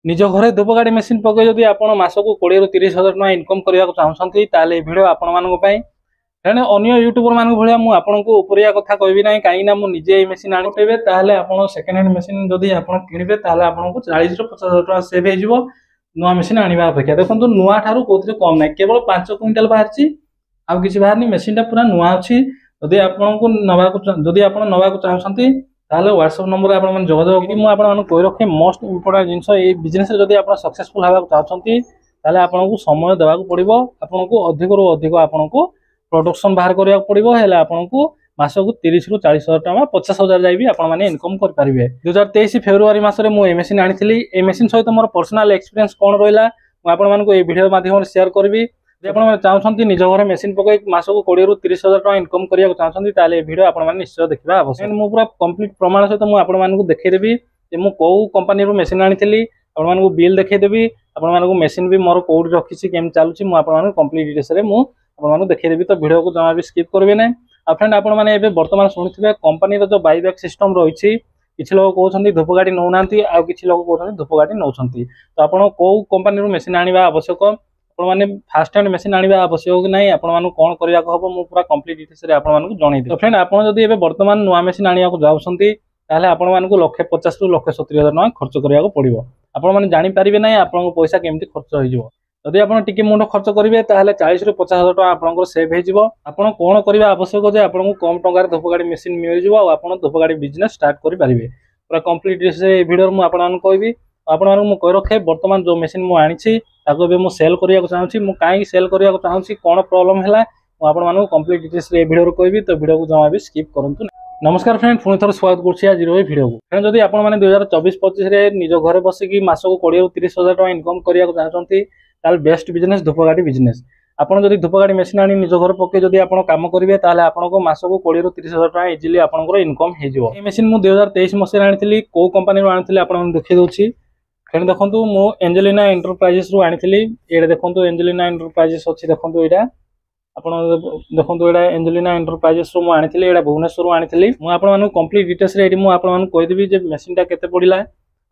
निज घरे धूपकाठी मेसीन पकई जदि आपण मासक 20 ରୁ 30,000 टका इनकम करने चाहते ताले भिडियो आपण मानक तेणु अन्य यूट्यूबर मान भाया मुझे आपको उपरिया कथा कहबी ना कहीं मुझे मेसीन आने ताले आप सेकेंड हैंड मेसीन जदि आप किणवे आपको 40 ରୁ 50,000 टका सेव हो नुआ मेसीन आने अपेक्षा देखो नुआ ठार कौन कम ना केवल 5 क्विंटाल बाहरी आउ कि बाहर मेसीन पूरा नुआ अच्छी जदि आपको नवाक चाहते व्हाट्सएप नंबर आप जोगाजोग कही रखे मोस्ट इम्पोर्टाट जिन बिजनेस जब आप सक्सेसफुल होगा चाहते आपको समय देवाक पड़ो आपको अधिक रू अधिक आपको प्रोडक्शन बाहर करा पड़ो आपको मासक 30 ରୁ 40,000 टका 50,000 जाए भी आपने इनकम करेंगे 2023 फेब्रुआरी मसरे मुझे मेसीन आनी ए मेसीन सहित मोर पर्सनाल एक्सपीरियंस कौन रहा मुझे वीडियो माध्यम शेयर करी आप चाहते निज घर मेसीन पकई मासक 20 ରୁ 30,000 टका इनकम करने चाहते वीडियो आपने निश्चय देखा आवश्यक मुझे पूरा कंप्लीट प्रमाण सहित मुझे देखईदेवी मुझे कौ कंपनी मेसीन आनी आपको बिल देखईदेवी आपको मेसीन भी मोर कौट रखी केम चलुची मुझे कंप्लीट डिटेल्स आपको देखईदेवी तो वीडियो को जमा भी स्किप करेंगे ना फ्रेंड आपने बर्तमान शुणुवे कंपनी जो बाईबैक सिस्टम रही किसी लोग कहते धूपकाठी नौना आउ कि लोग कहते धूपकाठी नौ तो आप कौ कंपनी मेसीन आने आवश्यक आपने फास्ट हैंड मेसीन आने आवश्यक कि नहीं आपको कौन करने को हम पूरा कंप्लीट डिटेल्स आपको जनई तो फ्रेंड आप बर्तमान नुआ मेसीन आने जाऊँगी आपको 150,000 ରୁ 170,000 टका खर्च करने पड़ो आपने जानीपारे ना आपको पैसा केमती खर्च हो जदि आप टिके मुंड खर्च करेंगे 40 ରୁ 50,000 टका आपंकर सेव हो आपड़ कौन करवा आवश्यक जे आपको कम टकर धूपकाठी मेसीन मिल जाए आप धूपकाठी बिजनेस स्टार्ट करेंगे पूरा कंप्लीट वीडियो मुझे कहबी आपको कही रखे बर्तमान जो मेसीन मुझे आनी मुझे सेल करने चाहूँगी कहीं सेल करने चाहूँगी कौन प्रोब्लेम है आपको कंप्लीट डिटेल्स वीडियो कहबी तो वीडियो को जमा भी स्किप करूँ नमस्कार फ्रेंड पुणी थोड़ा स्वागत करुँच आज वीडियो को फ्रेंड जब आपने 2024-25 निज घर बसिक मासक 20 ରୁ 30,000 टका इनकम करने चाहते बेस्ट बिजनेस धूपकाठी बिजनेस आपड़ जब धूपकाठी मेसीन आनी निज घर पकई जब आप कम करेंगे आपको मासक 20 ରୁ 30,000 टका इजिली आपंकर इनकम हो मेसीन मुझे 2023 मसीह आनी कौ कंपनी आनी आप देखी दूसरी फ्रेंड देखो मु एंजेलिना एंटरप्राइजेस रू आनी ये देखो एंजेलिना एंटरप्राइजेस अच्छी देखो यहाँ आप देखो यहाँ एंजेलिना एंटरप्राइजेस रू आनी यहाँ भुवनेश्वर आनी मुझे कंप्लीट डिटेल्स कहीदेवी मेसीन के पड़ा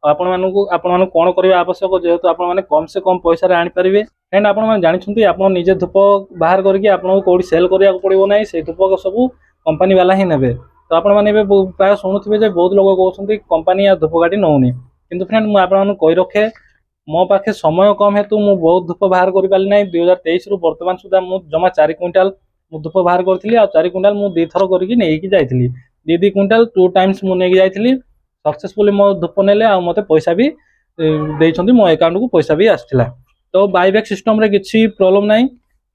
आपको कौन करवा आवश्यक जेहेतु आपने कम से कम पैसा आनीपारे एंड आप जानते आप निजे धूप बाहर करके आपको कौटी सेल करा पड़ो ना से धूप सब कंपनी वाला ही ने तो आपने प्राय शुणुवे बहुत लोग कहते कंपनी या धूपकाठी नौनी किंतु फ्रेंड मुझे कही रखे मो पाखे समय कम हेतु मुझे बहुत धूप बाहर कर पारि ना 2023 रू बर्तमान सुधा मुझे जमा 4 क्विंटाल धूप बाहर करी आ 4 क्विंटाल मुझे 2 थर करके जाइली 2 क्विंटाल 2 टाइम्स मुझे जाइली सक्सेसफुली मो धूप नेले आ मते पैसा भी देइछंती मो अकाउंट को पैसा भी आसथिला तो बाईबैक सिस्टम रे किछि प्रॉब्लम नाही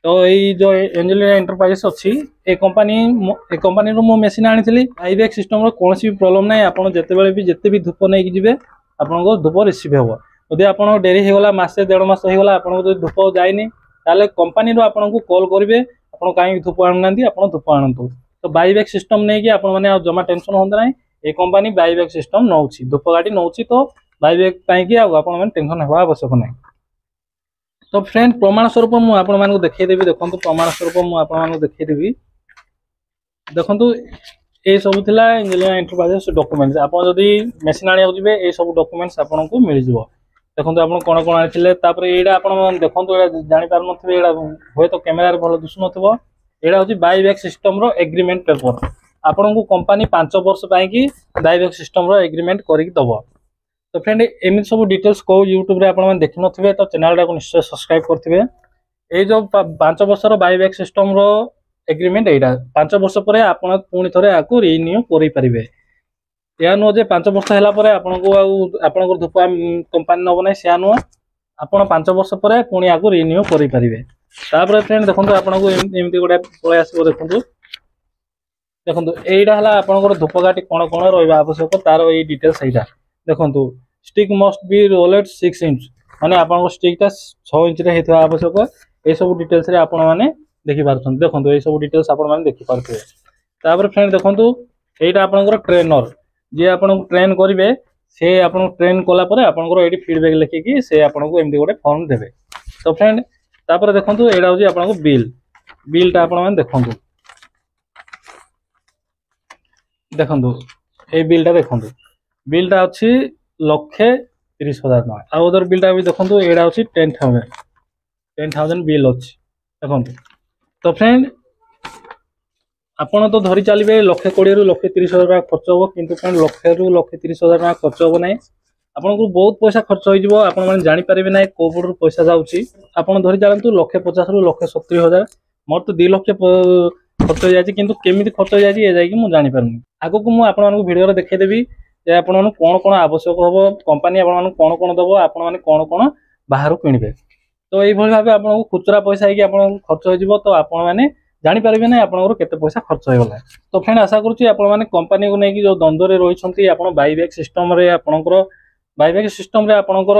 तो ये जो एंजेलिना एंटरप्राइजेस अच्छी ए कंपनी रो मो मेसीन आनी बाईबैक सिस्टम रो कोनोसी भी प्रॉब्लम नाही आपण जेते भी धूप नै कि जिवे आपनको धूप रिसीव हेबो यदि आपण डेरी हे गला मासे 1.5 मास हे गला आपण जो धूप जाइनी ताले कंपनी रो आपनको कॉल करिवे आपण काई धूप आनुनांती आपण धूप आनंतु तो बाईबैक सिस्टम नै कि आपण माने जमा टेंशन होंद नाही ए कंपनी बाईबैक सिस्टम नौची धूपकाठी नौची तो बाईबैक कहीं आप टेंशन होगा आवश्यक ना तो फ्रेंड प्रमाण स्वरूप मुझे देखईदेवी देखो प्रमाण स्वरूप मुझे देखईदेवी देखो ये सब थी एंजेलिना एंटरप्राइजेस डॉक्यूमेंट्स आप जब मेसीन आने जाए ये सब डॉक्यूमेंट्स आपको मिल जाव देखो आप कौन कौन आनी यहाँ आप देखो जापार हे तो कैमेरा भल दिशु ना यहाँ हूँ बाईबैक सिस्टम रो एग्रीमेंट पेपर आपन को कंपनी 5 वर्ष की बाईबैक सिस्टम रो एग्रीमेंट करके दब तो फ्रेंड एमती सब डिटेल्स को यूट्यूब आप देखी थे तो चैनल टाक निश्चय सब्सक्राइब करेंगे ये जो 5 वर्षर बाईबैक सिस्टम रो एग्रीमेंट यहाँ 5 वर्ष पर आप पुणी थे आपको रिन्यू करेंगे या नुह जे 5 वर्ष है आपको धूप कंपनी नब ना से नुह आप 5 वर्ष पर पुणी आपको रिन्यू करेंगे फ्रेंड देखो आपको एमती गोटे पलि आस देखो देखो यहाँ है आपंकर धूपकाठी कौन कौन रहा आवश्यक तार ये डिटेल्स यहाँ देखो स्टिक मस्ट बी रोलेड 6 इंच माने आपन स्टिक 6 इंच रे हेतु आवश्यक ये सब डिटेल्स रे आपण माने देखि पारछन देखो ये सब डिटेल्स आपण माने देखि पारथे तापर फ्रेंड देखो एटा आपनकर ट्रेनर जे आपन ट्रेन करिवे से आपन ट्रेन कला परे आपनकर एटी फीडबैक लिखिकी से आपन को एमदी गोटे फॉर्म देबे तो फ्रेंड तापर देखो एटा होजी आपन को बिल टा आपण माने देखो ये बिलटा देखो बिलटा अच्छी 1,30,000 30,000 टका आ अदर बिलटा भी देखंतु एडा होची 10,000 बिल अछि देखंतु। तो फ्रेंड आपण तो धरी चलिए 1,20,000 रु 1,30,000 टका खर्च हो किंतु फ्रेंड 1,00,000 रु 1,30,000 टका खर्च हो नहीं आपन को बहुत पैसा खर्च हो जिवो आपण माने जानि परिबे नै को पडर पैसा जाउची आपण धरि जानतु 1,50,000 रु 1,70,000 मोर तो 2 लाख खर्च हो जायछि किंतु केमिति खर्च हो जायछि ए जाय कि मु जानि परनी आगो को मु आपण मानक वीडियो रे देखै देबी जे आपण मानक कोन कोन आवश्यक होबो कंपनी आपण मानक कोन कोन दबो आपण माने कोन कोन बाहर किनिबे तो एई भली भाबे आपण को खुचरा पैसा है कि आपण खर्च हो जिवो तो आपण माने जानि परिबे नै आपण केते पैसा खर्च हो गला। तो फ्रेंड आशा करूची आपण माने कंपनी को नै कि जो द्वंद्व रे रहि छथि आपण बाईबैक सिस्टम रे आपणकर बाईबैक सिस्टम रे आपणकर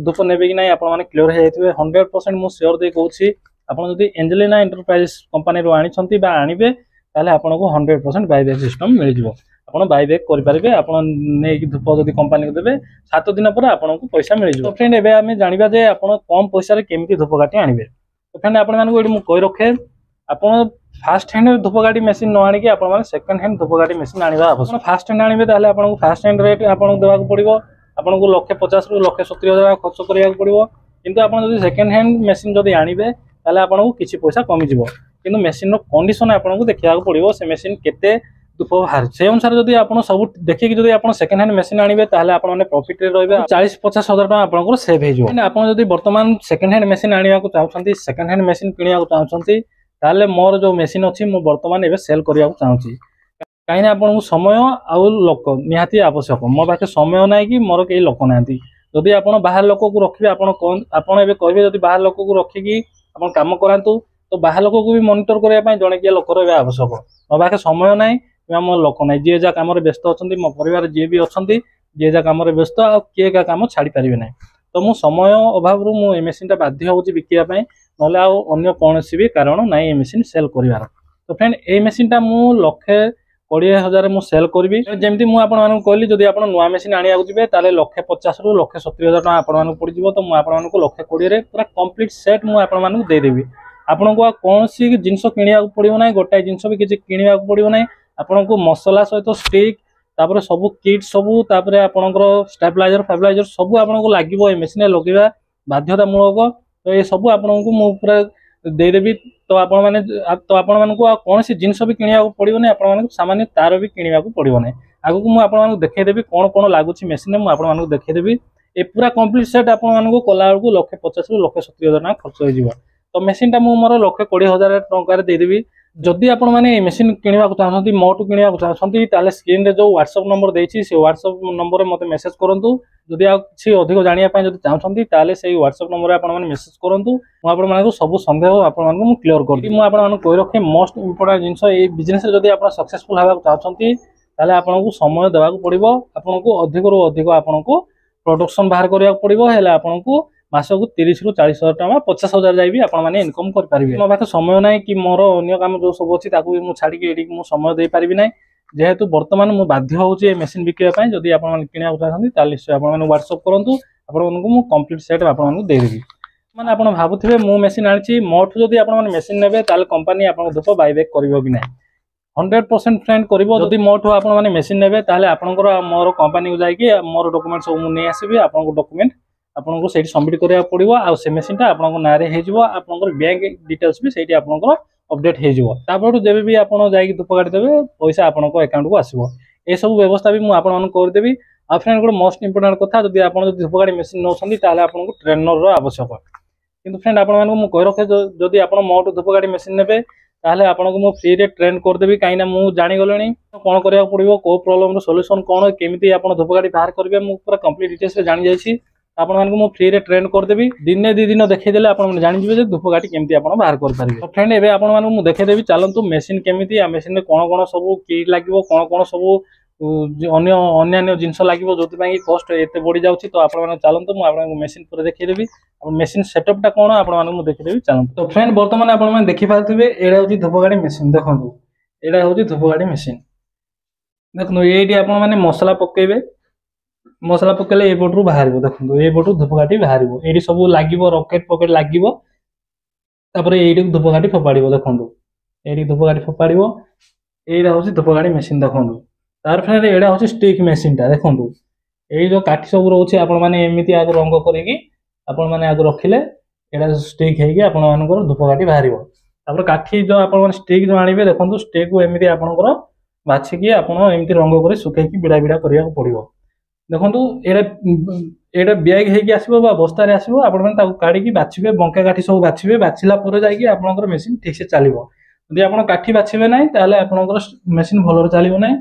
धूप नेबे कि नै आपण माने क्लियर हे जायथिबे 100% मु श्योर दे कहूची आपण जदी एंजेलिना एंटरप्राइजेस कंपनी रो आनी छथि बा आनिबे ताले आपण को 100% बाईबैक सिस्टम मिल जिवो आपण बाईबैक करि परिबे आपण नै कि धूप जदी कंपनी को देबे 7 दिन पर आपण को पैसा मिल जिवो। तो फ्रेंड एबे हमें जानिबा जे आपण कम पैसा रे केमिति धूप काटी आनिबे। तो फ्रेंड आपण मानको एडी मु कहि रखे आपण फास्ट हैंड धूपकाठी मेसिन न आनिकी आपण माने सेकंड हैंड धूपकाठी मेसिन आनिबा आवश्यक। फास्ट हैंड आनिबे ताले आपण को फास्ट हैंड रेट आपण देबा को पड़िबो आपण को 1,50,000 रु 1,70,000 खर्च करिया को पड़िबो किंतु आपण जदी सेकंड हैंड मेसिन जदी आनिबे ताले आपण को किछि पैसा कमी जिवो किंतु मेसिन रो कंडीशन आपण को देखिया को पड़िबो से मेसिन केते धूप बाहर से अनुसार जदी आपण सब देखि कि जदी आपण सेकंड हैंड मेसिन आनिबे ताले आपण माने प्रॉफिट रे रहबे 40-50,000 टका आपण को सेव हे जिवो। आपण जदी वर्तमान सेकंड हैंड मेसिन आनिया को चाहछंती सेकंड हैंड मेसिन किनिया को चाहछंती ताले मोर जो मेसिन अछि मु वर्तमान एबे सेल करिया को चाहूची काइना आपण समय आउ लोक निहाती आवश्यक मो पाखे समय नै कि मोर के लोक नांती जदी आपण बाहर लोक को रखिबे आपण एबे कहबे जदी बाहर लोक को रखि कि आपण काम करांतु तो बाहर लोक को भी मॉनिटर करिया पय जणे के लोक रे आवश्यक मो पाखे समय नै मो लोक नै जे जा काम रे व्यस्त अछंती मो परिवार जे भी अछंती जे जा काम रे व्यस्त आ के का काम छाडी परिबे नै तो मु समय अभाव रु मु ए मेसिन ता बाध्य होउची बिकिया पय नले आ अन्य कोनसी भी कारण नै ए मेसिन सेल करिवार। तो फ्रेंड ए मेसिन ता मु 1,20,000 मु सेल करबी जेमति मु आपण मानक कहली जदी आपण नुवा मेसिन आनिया जिबे ताले 1,50,000 रु 1,70,000 टका आपण मानक पड़ी जिवो तो मु आपण मानक 1,20,000 रे पूरा कंप्लीट सेट मु आपण मानक दे देबी आपण को कोनसी जिंस किनिया को पड़िबो नै गोटाय जिंस भी किछि किनिया को पड़िबो नै आपण को मसला सहित स्टिक तापर सब किट सब तापर आपनकर स्टेबलाइजर फेबलाइजर सब आपण को लागिवो ए मेसिन लगेबा बाध्यतामूलक तो ये सब आपण को मु पूरा दे देबी तो आपण माने तो आपण मानक कौन सी जिंस भी किनिया को पड़िबो नै आपण मानक सामान्य तार भी किनिया को पड़िबो नै आगु को मु आपण मानक देखै देबी कोन कोन लागुची मेसिन मु आपण मानक देखै देबी ए पूरा कंप्लीट सेट आपण मानक कला को 1,50,000 रु 1,70,000 टका खर्च हो जिवो। तो मेसिन ता मु मोर 1,20,000 टका रे दे देबी जदि आपण माने मेसिन किनिबा को चाहछंती मोटू किनिबा को चाहछंती ताले स्क्रीन रे जो WhatsApp नंबर देछि से WhatsApp नंबर रे मते मेसेज करंतु जदि आ छि अधिक जानिया पय जदि चाहछंती ताले सेही WhatsApp नंबर रे आपण माने मेसेज करंतु मु आपण माने सब संदेह आपण माने मु क्लियर कर दी मु आपण माने कहि रखे मोस्ट इंपोर्टेंट जिंस ए बिजनेस रे जदि आपण सक्सेसफुल होबा को चाहछंती ताले आपण को समय देबा को पड़िबो आपण को अधिक रु अधिक आपण को प्रोडक्शन बाहर करिया को पड़िबो हेला आपण को मासकु 30 रु 40,000 टका 50,000 जाई भी आपण माने इनकम कर परिबे। मो पाखे समय नै कि मोर अन्य काम जो सब अछि ताकू मु छाडी के एडी मु समय दे परिबि नै जेहेतु वर्तमान मु बाध्य होउची ए मेसिन बिकिया पय जदि आपण माने किनिया चाहछंती ताले से आपण माने WhatsApp करंतु आपण मानकु मु कंप्लीट सेट आपण मानकु दे देबी माने आपण भाबुथिबे मु मेसिन आछि मोठ जदि आपण माने मेसिन नेबे ताले कंपनी आपण धुप बायबैक करिवो कि नै 100% फ्रेंड करिवो जदि मोठ आपण माने मेसिन नेबे ताले आपनकर मोर कंपनी को जाई कि मोर डॉक्यूमेंट सब मु नै आसीबी आपन को डॉक्यूमेंट आपन को सेठी सबमिट करिया पड़िबो आ से मेसिन ता आपन को नारे हे जिवो आपन को बैंक डिटेल्स भी सेठी आपन को अपडेट हे जिवो तापर जेबे भी आपन जाई कि धुप काटी देबे पैसा आपन को अकाउंट को आसीबो ए सब व्यवस्था भी मु आपन मन कर देबी। आ फ्रेंड को मोस्ट इंपोर्टेंट कथा जदि आपन धुप काटी मेसिन नोसंती ताले आपन को ट्रेनर रो आवश्यक किंतु फ्रेंड आपन मन को मु कहि रखे जदि आपन मोट धुप काटी मेसिन नेबे ताले आपन को मु फ्री रे ट्रेन कर देबी काइना मु जानि गलणी कोन करिया पड़िबो को प्रॉब्लम रो सॉल्यूशन कोन केमिति आपन धुप काटी बाहर करबे मु पूरा कंप्लीट डिटेल्स रे जानि जाईछि आपण मानक मु फ्री रे ट्रेन कर देबी दिने 2 दिन देखै देले आपण माने जानि जिवे जे धुप काटी केमिति आपण बाहर कर परिबे। तो फ्रेंड एबे आपण मानक मु देखै देबी चलंतु मेसिन केमिति आ मेसिन रे कोन कोन सब किट लागिवो कोन कोन सब अन्य जिंस लागिवो जोति पय कॉस्ट एते बढ़ी जाउछि तो आपण माने चलंतु मु आपण मेसिन पर देखै देबी आपण मेसिन सेटअप ता कोन आपण मानक मु देखै देबी चलंतु। तो फ्रेंड वर्तमान आपण माने देखि पाथुबे एडा होछि धुप काटी मेसिन देखंतु एडा होछि धुप काटी मेसिन देखनु एडी आपण माने मसला पकेबे मसला पकेले ए बोटरू बाहरिबो देखंतु ए बोटू धुपकाठी बाहरिबो एडी सब लागिवो रॉकेट पॉकेट लागिवो तापरे एडी धुपकाठी फपाडिबो देखंतु एडी धुपकाठी फपाडिबो एडा होछि धुपकाठी मेसिन देखंतु तार फ्रेंड एडा होछि स्टिक मेसिन ता देखंतु ଏଇ ଯୋଉ କାଠି ସବୁ ରହୁଛି ଆପଣ ମାନେ ଏମିତି ଆଗ ରଙ୍ଗ କରିକି ଆପଣ ମାନେ ଆଗ ରଖିଲେ ଏଇଟା ଷ୍ଟିକ୍ ହେଇକି ଆପଣ ମାନଙ୍କର ଧୂପକାଠି ବାହାରିବ। ତାପରେ କାଠି ଯୋଉ ଆପଣ ମାନେ ଷ୍ଟିକ୍ ଯୋଉ ଆଣିବେ ଦେଖନ୍ତୁ ଷ୍ଟିକ୍ କୁ ଏମିତି ଆପଣଙ୍କର ବାଛିକି ଆପଣ ଏମିତି ରଙ୍ଗ କରି ଶୁଖେଇକି ବିଡ଼ା ବିଡ଼ା କରିବାକୁ ପଡିବ। ଦେଖନ୍ତୁ ଏଇଟା ଏଇଟା ବ୍ୟାଗ୍ ହେଇକି ଆସିବ ବା ବସ୍ତାରେ ଆସିବ ଆପଣ ମାନେ ତାକୁ କାଢିକି ବାଛିବେ, ବଙ୍କା କାଠି ସବୁ ବାଛିବେ, ବାଛିଲା ପରେ ଯାଇକି ଆପଣଙ୍କର ମେସିନ୍ ଠିକ ସେ ଚାଲିବ। ଯଦି ଆପଣ କାଠି ବାଛିବେ ନାହିଁ ତାହେଲେ ଆପଣଙ୍କର ମେସିନ୍ ଭଲରେ ଚାଲିବ ନାହିଁ।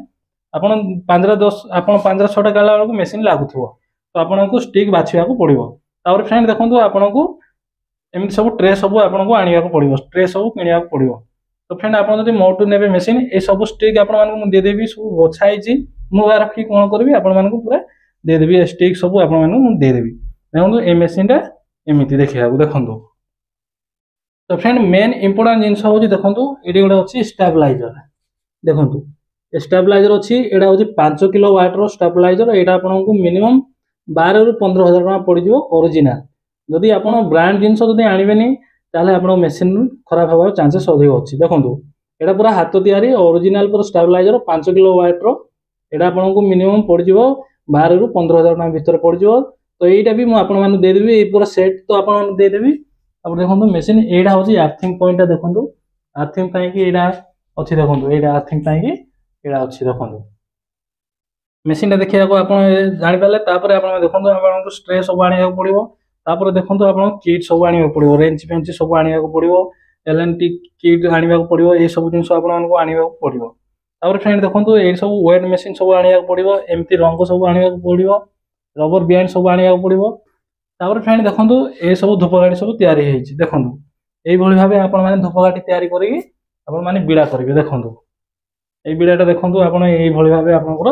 ଆପଣ 5-6ଟା କାଢିଲା ବେଳକୁ ମେସିନ୍ ଲାଗୁଥିବ, ତ ଆପଣଙ୍କୁ ଷ୍ଟିକ୍ ବାଛିବାକୁ ପଡିବ। ତାପରେ ଫ୍ରେଣ୍ଡ ଦେଖନ୍ତୁ ଆପଣଙ୍କୁ ଏମିତି ସବୁ ଟ୍ରେ ସବୁ ଆପଣଙ୍କୁ ଆଣିବାକୁ ପଡିବ, ଟ୍ରେ ସବୁ କିଣିବାକୁ ପଡିବ। ତ ଫ୍ରେଣ୍ଡ ଆପଣ ଯଦି ମୋଠୁ ନେବେ ମେସିନ୍, ଏ ସବୁ ଷ୍ଟିକ୍ ଆପଣମାନଙ୍କୁ ମୁଁ ଦେଇଦେବି, ସବୁ ବଛା ହେଇଛି। ମୁଁ ରଖିକି କଣ କରିବି ଆପଣମାନଙ୍କୁ ପୁରା ଦେଇଦେବି, ଏ ଷ୍ଟିକ୍ ସବୁ ଆପଣମାନଙ୍କୁ ମୁଁ ଦେଇଦେବି। ଦେଖନ୍ତୁ এই ମେସିନ୍ଟା ଏମିତି ଦେଖିବାକୁ ଦେଖନ୍ତୁ। ତ ଫ୍ରେଣ୍ଡ ମେନ୍ ଇମ୍ପୋର୍ଟାଣ୍ଟ ଜିନିଷ ହଉଛି ଦେଖନ୍ତୁ ଏଠି ଗୋଟେ ଅଛି ଷ୍ଟାବଲାଇଜର। ଦେଖନ୍ତୁ ଷ୍ଟାବଲାଇଜର ଅଛି, ଏଇଟା ହଉଛି 5 କିଲୋ ୱାଟ୍ର ଷ୍ଟାବଲାଇଜର। ଏଇଟା ଆପଣଙ୍କୁ ମିନିମମ୍ 12 ରୁ 15,000 ଟଙ୍କା ପଡିଯିବ ଅରିଜିନାଲ। ଯଦି ଆପଣ ବ୍ରାଣ୍ଡ ଜିନିଷ ଯଦି ଆଣିବେନି ତାହେଲେ ଆପଣଙ୍କ ମେସିନ୍ ଖରାପ ହେବାର ଚାନ୍ସେସ୍ ଅଧିକ ଅଛି। ଦେଖନ୍ତୁ ଏଇଟା ପୁରା ହାତ ତିଆରି ଅରିଜିନାଲ ପୁରା ଷ୍ଟାବଲାଇଜର 5 କିଲୋ ୱାଟ୍ର। ଏଇଟା ଆପଣଙ୍କୁ ମିନିମମ୍ ପଡିଯିବ 12 ରୁ 15,000 ଟଙ୍କା ଭିତରେ ପଡିଯିବ। ତ ଏଇଟା ବି ମୁଁ ଆପଣମାନଙ୍କୁ ଦେଇଦେବି, ଏଇ ପୁରା ସେଟ୍ ତ ଆପଣମାନଙ୍କୁ ଦେଇଦେବି। ତାପରେ ଦେଖନ୍ତୁ ମେସିନ୍ ଏଇଟା ହଉଛି ଆର୍ଥିଂ ପଏଣ୍ଟଟା, ଦେଖନ୍ତୁ ଆର୍ଥିଂ ପାଇଁକି ଏଇଟା ଅଛି, ଦେଖନ୍ତୁ ଏଇଟା ଆର୍ଥିଂ ପାଇଁକି ଏଇଟା ଅଛି। ଦେଖନ୍ତୁ ମେସିନ୍ଟା ଦେଖିବାକୁ ଆପଣ ଜାଣିପାରିଲେ। ତାପରେ ଆପଣ ଦେଖନ୍ତୁ ଆପଣଙ୍କୁ ଷ୍ଟ୍ରେ ସବୁ ଆଣିବାକୁ ପଡିବ। ତାପରେ ଦେଖନ୍ତୁ ଆପଣଙ୍କୁ କିଟ୍ ସବୁ ଆଣିବାକୁ ପଡିବ, ରେଞ୍ଚ ଫେଞ୍ଚ ସବୁ ଆଣିବାକୁ ପଡିବ, ଏଲ୍ଏନ୍ଟି କିଟ୍ ଆଣିବାକୁ ପଡିବ, এই ସବୁ ଜିନିଷ ଆପଣମାନଙ୍କୁ ଆଣିବାକୁ ପଡିବ। ତାପରେ ଫ୍ରେଣ୍ଡ ଦେଖନ୍ତୁ ଏଇ ସବୁ ୱେଟ୍ ମେସିନ୍ ସବୁ ଆଣିବାକୁ ପଡିବ, ଏମିତି ରଙ୍ଗ ସବୁ ଆଣିବାକୁ ପଡିବ, ରବର ବ୍ୟାଣ୍ଡ ସବୁ ଆଣିବାକୁ ପଡିବ। ତାପରେ ଫ୍ରେଣ୍ଡ ଦେଖନ୍ତୁ এই ସବୁ ଧୂପକାଠି ସବୁ ତିଆରି ହେଇଛି। ଦେଖନ୍ତୁ এইଭଳି ଭାବେ ଆପଣ ମାନେ ଧୂପକାଠି ତିଆରି କରିକି ଆପଣ ମାନେ ବିଡ଼ା କରିବେ। ଦେଖନ୍ତୁ এই ବିଡ଼ାଟା ଦେଖନ୍ତୁ ଆପଣ এইଭଳି ଭାବେ ଆପଣଙ୍କର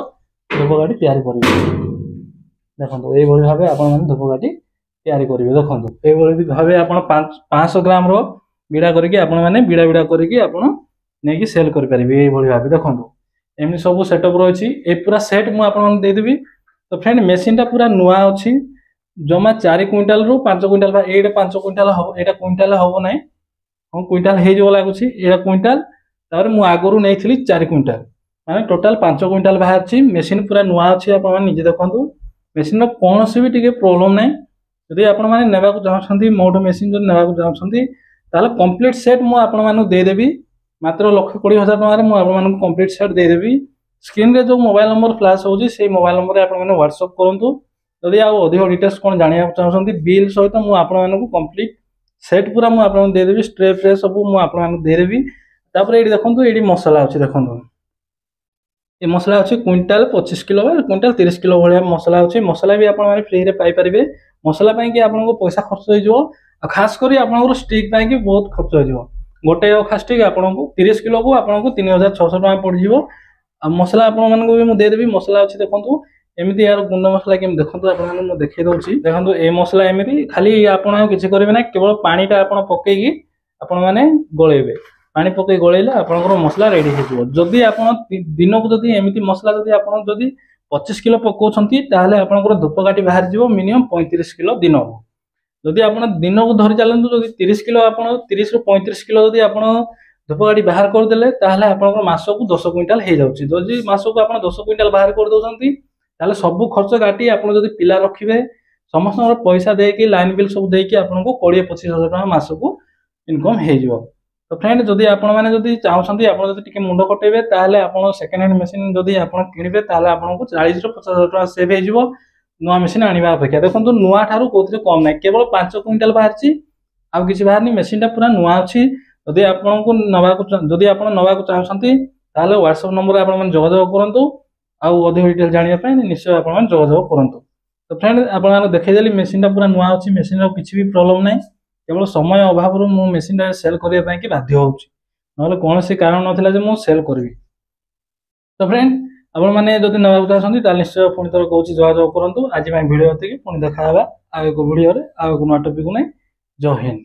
ଧୂପକାଠି ତିଆରି କରିବେ। ଦେଖନ୍ତୁ এইଭଳି ଭାବେ ଆପଣ ମାନେ ଧୂପକାଠି ତିଆରି କରିବେ। ଦେଖନ୍ତୁ এইଭଳି ଭାବେ ଆପଣ 500 ଗ୍ରାମର ବିଡ଼ା କରିକି ଆପଣ ମାନେ ବିଡ଼ା ବିଡ଼ା କରିକି ଆପଣ ନେଇକି ସେଲ୍ କରିପାରିବେ এইଭଳି ଭାବେ। ଦେଖନ୍ତୁ ଏମିତି ସବୁ ସେଟଅପ୍ ରହିଛି, ଏ ପୁରା ସେଟ୍ ମୁଁ ଆପଣଙ୍କୁ ଦେଇଦେବି। ତ ଫ୍ରେଣ୍ଡ ମେସିନ୍ଟା ପୁରା ନୂଆ ଅଛି, ଜମା 4 କୁଇଣ୍ଟାଲରୁ 5 କୁଇଣ୍ଟାଲ, ଏଇଟା 5 କୁଇଣ୍ଟାଲ ହବ, ଏଇଟା କୁଇଣ୍ଟାଲ ହବ ନାହିଁ, ହଁ କୁଇଣ୍ଟାଲ ହେଇଯିବ ଲାଗୁଛି, ଏଇଟା କୁଇଣ୍ଟାଲ। ତାପରେ ମୁଁ ଆଗରୁ ନେଇଥିଲି 4 କୁଇଣ୍ଟାଲ, ମାନେ ଟୋଟାଲ 5 କୁଇଣ୍ଟାଲ ବାହାରିଛି। ମେସିନ୍ ପୁରା ନୂଆ ଅଛି, ଆପଣମାନେ ନିଜେ ଦେଖନ୍ତୁ ମେସିନ୍ର କୌଣସି ବି ଟିକେ ପ୍ରୋବ୍ଲେମ୍ ନାହିଁ। ଯଦି ଆପଣମାନେ ନେବାକୁ ଚାହୁଁଛନ୍ତି ମୋଠୁ ମେସିନ୍ ଯଦି ନେବାକୁ ଚାହୁଁଛନ୍ତି ତାହେଲେ କମ୍ପ୍ଲିଟ୍ ସେଟ୍ ମୁଁ ଆପଣମାନଙ୍କୁ ଦେଇଦେବି ମାତ୍ର 1,20,000 ଟଙ୍କାରେ। ମୁଁ ଆପଣମାନଙ୍କୁ କମ୍ପ୍ଲିଟ୍ ସେଟ୍ ଦେଇଦେବି। ସ୍କ୍ରିନ୍ରେ ଯେଉଁ ମୋବାଇଲ ନମ୍ବର ଫ୍ଲାସ୍ ହେଉଛି ସେଇ ମୋବାଇଲ ନମ୍ବରରେ ଆପଣମାନେ ହ୍ୱାଟ୍ସଅପ୍ କରନ୍ତୁ। ଯଦି ଆଉ ଅଧିକ ଡିଟେଲ୍ସ କ'ଣ ଜାଣିବାକୁ ଚାହୁଁଛନ୍ତି ବିଲ୍ ସହିତ ମୁଁ ଆପଣମାନଙ୍କୁ କମ୍ପ୍ଲିଟ୍ ସେଟ୍ ପୁରା ମୁଁ ଆପଣଙ୍କୁ ଦେଇଦେବି, ଷ୍ଟ୍ରେ ଫ୍ରେ ସବୁ ମୁଁ ଆପଣମାନଙ୍କୁ ଦେଇଦେବି। ତାପରେ ଏଇଠି ଦେଖନ୍ତୁ ଏଇଠି ମସଲା ଅଛି, ଦେଖନ୍ତୁ ଏ ମସଲା ଅଛି କୁଇଣ୍ଟାଲ 25 କିଲୋ ବା କୁଇଣ୍ଟାଲ 30 କିଲୋ ଭଳିଆ ମସଲା ଅଛି। ମସଲା ବି ଆପଣମାନେ ଫ୍ରିରେ ପାଇପାରିବେ। ମସଲା ପାଇଁକି ଆପଣଙ୍କୁ ପଇସା ଖର୍ଚ୍ଚ ହେଇଯିବ, ଆଉ ଖାସ୍ କରି ଆପଣଙ୍କର ଷ୍ଟିକ୍ ପାଇଁକି ବହୁତ ଖର୍ଚ୍ଚ ହେଇଯିବ। ଗୋଟେ ଅଖା ଷ୍ଟିକ୍ ଆପଣଙ୍କୁ 30 କିଲୋକୁ ଆପଣଙ୍କୁ 3,600 ଟଙ୍କା ପଡ଼ିଯିବ। ଆଉ ମସଲା ଆପଣମାନଙ୍କୁ ବି ମୁଁ ଦେଇଦେବି, ମସଲା ଅଛି ଦେଖନ୍ତୁ ଏମିତି ୟାର ଗୁଣ୍ଡ ମସଲା କେମିତି ଦେଖନ୍ତୁ ଆପଣମାନଙ୍କୁ ମୁଁ ଦେଖେଇ ଦଉଛି। ଦେଖନ୍ତୁ ଏ ମସଲା ଏମିତି ଖାଲି ଆପଣ ଆଉ କିଛି କରିବେ ନାହିଁ, କେବଳ ପାଣିଟା ଆପଣ ପକେଇକି ଆପଣମାନେ ଗୋଳେଇବେ। ପାଣି ପକେଇ ଗୋଳେଇଲେ ଆପଣଙ୍କର ମସଲା ରେଡି ହେଇଯିବ। ଯଦି ଆପଣ ଦିନକୁ ଯଦି ଏମିତି ମସଲା ଯଦି ଆପଣ ଯଦି 25 କିଲୋ ପକାଉଛନ୍ତି ତାହେଲେ ଆପଣଙ୍କର ଧୂପକାଠି ବାହାରିଯିବ ମିନିମମ୍ 35 କିଲୋ ଦିନକୁ। ଯଦି ଆପଣ ଦିନକୁ ଧରି ଚାଲନ୍ତୁ, ଯଦି 30 କିଲୋ ଆପଣ 30 ରୁ 35 କିଲୋ ଯଦି ଆପଣ ଧୂପକାଠି ବାହାର କରିଦେଲେ ତାହେଲେ ଆପଣଙ୍କର ମାସକୁ 10 କୁଇଣ୍ଟାଲ ହେଇଯାଉଛି। ଯଦି ମାସକୁ ଆପଣ 10 କୁଇଣ୍ଟାଲ ବାହାର କରିଦେଉଛନ୍ତି ତାହେଲେ ସବୁ ଖର୍ଚ୍ଚ କାଟି ଆପଣ ଯଦି ପିଲା ରଖିବେ ସମସ୍ତଙ୍କର ପଇସା ଦେଇକି ଲାଇନ ବିଲ୍ ସବୁ ଦେଇକି ଆପଣଙ୍କୁ 20-25 ହଜାର ଟଙ୍କା ମାସକୁ ଇନକମ୍ ହେଇଯିବ। ତ ଫ୍ରେଣ୍ଡ ଯଦି ଆପଣମାନେ ଯଦି ଚାହୁଁଛନ୍ତି ଆପଣ ଯଦି ଟିକେ ମୁଣ୍ଡ କଟେଇବେ ତାହେଲେ ଆପଣ ସେକେଣ୍ଡ ହ୍ୟାଣ୍ଡ ମେସିନ୍ ଯଦି ଆପଣ କିଣିବେ ତାହେଲେ ଆପଣଙ୍କୁ 40 ରୁ 50 ହଜାର ଟଙ୍କା ସେଭ୍ ହେଇଯିବ ନୂଆ ମେସିନ୍ ଆଣିବା ଅପେକ୍ଷା। ଦେଖନ୍ତୁ ନୂଆ ଠାରୁ କୋଉଥିରେ କମ୍ ନାହିଁ, କେବଳ 5 କୁଇଣ୍ଟାଲ ବାହାରିଛି, ଆଉ କିଛି ବାହାରିନି। ମେସିନ୍ଟା ପୁରା ନୂଆ ଅଛି। ଯଦି ଆପଣଙ୍କୁ ଯଦି ଆପଣ ନେବାକୁ ଚାହୁଁଛନ୍ତି ତାହେଲେ ହ୍ୱାଟ୍ସଆପ୍ ନମ୍ବରରେ ଆପଣମାନେ ଯୋଗାଯୋଗ କରନ୍ତୁ। ଆଉ ଅଧିକ ଡିଟେଲ ଜାଣିବା ପାଇଁ ନିଶ୍ଚୟ ଆପଣମାନେ ଯୋଗାଯୋଗ କରନ୍ତୁ। ତ ଫ୍ରେଣ୍ଡ ଆପଣମାନଙ୍କୁ ଦେଖେଇଦେଲି ମେସିନ୍ଟା ପୁରା ନୂଆ ଅଛି, ମେସିନ୍ର କିଛି ବି ପ୍ରୋବ୍ଲେମ୍ ନାହିଁ। କେବଳ ସମୟ ଅଭାବରୁ ମୁଁ ମେସିନ୍ଟା ସେଲ୍ କରିବା ପାଇଁ କି ବାଧ୍ୟ ହେଉଛି, ନହେଲେ କୌଣସି କାରଣ ନଥିଲା ଯେ ମୁଁ ସେଲ୍ କରିବି। ତ ଫ୍ରେଣ୍ଡ ଆପଣମାନେ ଯଦି ନେବାକୁ ଚାହୁଁଛନ୍ତି ତାହେଲେ ନିଶ୍ଚୟ ପୁଣି ଥରେ କହୁଛି ଯୋଗାଯୋଗ କରନ୍ତୁ। ଆଜି ପାଇଁ ଭିଡ଼ିଓ ଏତିକି, ପୁଣି ଦେଖା ହେବା ଆଉ ଏକ ଭିଡ଼ିଓରେ ଆଉ ଏକ ନୂଆ ଟପିକ୍ ନେଇ। ଜୟ ହିନ୍ଦ।